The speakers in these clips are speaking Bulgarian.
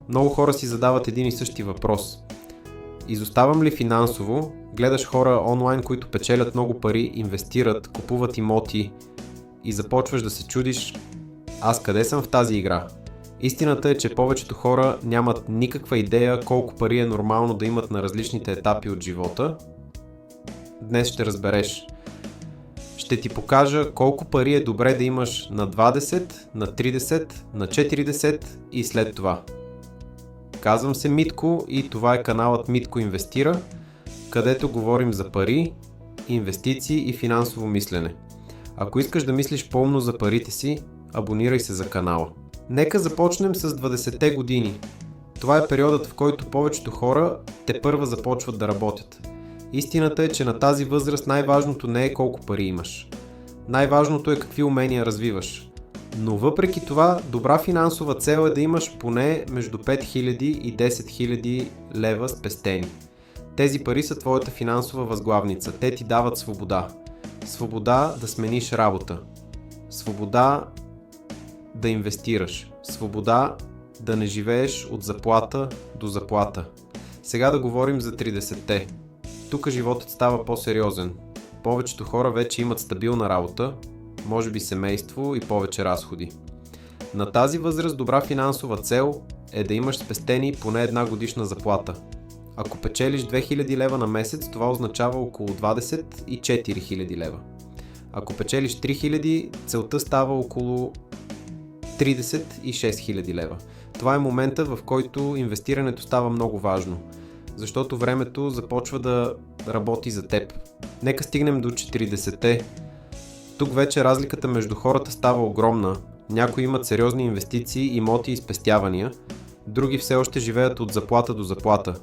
Много хора си задават един и същи въпрос. Изоставам ли финансово? Гледаш хора онлайн, които печелят много пари, инвестират, купуват имоти и започваш да се чудиш, аз къде съм в тази игра? Истината е, че повечето хора нямат никаква идея колко пари е нормално да имат на различните етапи от живота. Днес ще разбереш. Ще ти покажа колко пари е добре да имаш на 20, на 30, на 40 и след това. Казвам се Митко и това е каналът Митко Инвестира, където говорим за пари, инвестиции и финансово мислене. Ако искаш да мислиш по-умно за парите си, абонирай се за канала. Нека започнем с 20-те години. Това е периодът, в който повечето хора тепърва започват да работят. Истината е, че на тази възраст най-важното не е колко пари имаш. Най-важното е какви умения развиваш. Но въпреки това, добра финансова цел е да имаш поне между 5000 и 10 000 лева спестени. Тези пари са твоята финансова възглавница. Те ти дават свобода. Свобода да смениш работа. Свобода да инвестираш. Свобода да не живееш от заплата до заплата. Сега да говорим за 30-те. Тук животът става по-сериозен. Повечето хора вече имат стабилна работа, може би семейство и повече разходи. На тази възраст добра финансова цел е да имаш спестени поне една годишна заплата. Ако печелиш 2000 лева на месец, това означава около 24 000 лева. Ако печелиш 3000, целта става около 36 000 лева. Това е момента, в който инвестирането става много важно, защото времето започва да работи за теб. Нека стигнем до 40-те. Тук вече разликата между хората става огромна. Някои имат сериозни инвестиции, имоти и спестявания, други все още живеят от заплата до заплата.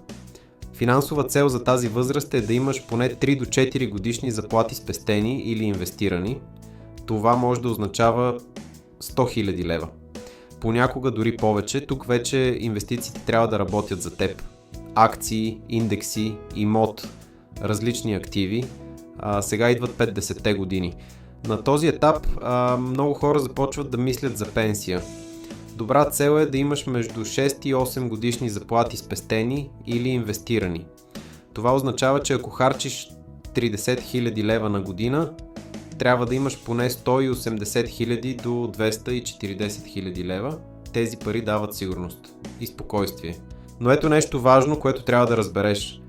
Финансова цел за тази възраст е да имаш поне 3 до 4 годишни заплати спестени или инвестирани. Това може да означава 100 000 лева. Понякога дори повече. Тук вече инвестициите трябва да работят за теб. Акции, индекси, имот, различни активи. Сега идват 50-те години. На този етап много хора започват да мислят за пенсия. Добра цел е да имаш между 6 и 8 годишни заплати спестени или инвестирани. Това означава, че ако харчиш 30 000 лева на година, трябва да имаш поне 180 000 до 240 000 лева. Тези пари дават сигурност и спокойствие. Но ето нещо важно, което трябва да разбереш.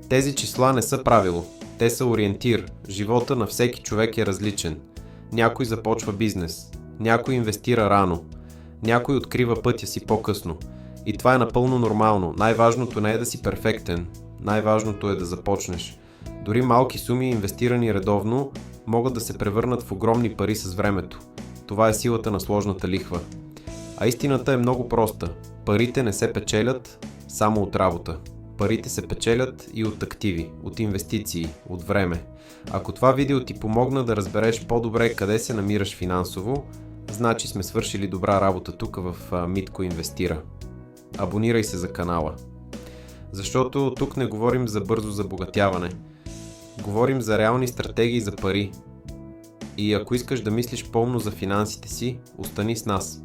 Тези числа не са правило. Те са ориентир. Живота на всеки човек е различен. Някой започва бизнес. Някой инвестира рано. Някой открива пътя си по-късно. И това е напълно нормално. Най-важното не е да си перфектен. Най-важното е да започнеш. Дори малки суми, инвестирани редовно, могат да се превърнат в огромни пари с времето. Това е силата на сложната лихва. А истината е много проста. Парите не се печелят само от работа. Парите се печелят и от активи, от инвестиции, от време. Ако това видео ти помогна да разбереш по-добре къде се намираш финансово, значи сме свършили добра работа тук в Митко Инвестира. Абонирай се за канала. Защото тук не говорим за бързо забогатяване. Говорим за реални стратегии за пари. И ако искаш да мислиш по-умно за финансите си, остани с нас.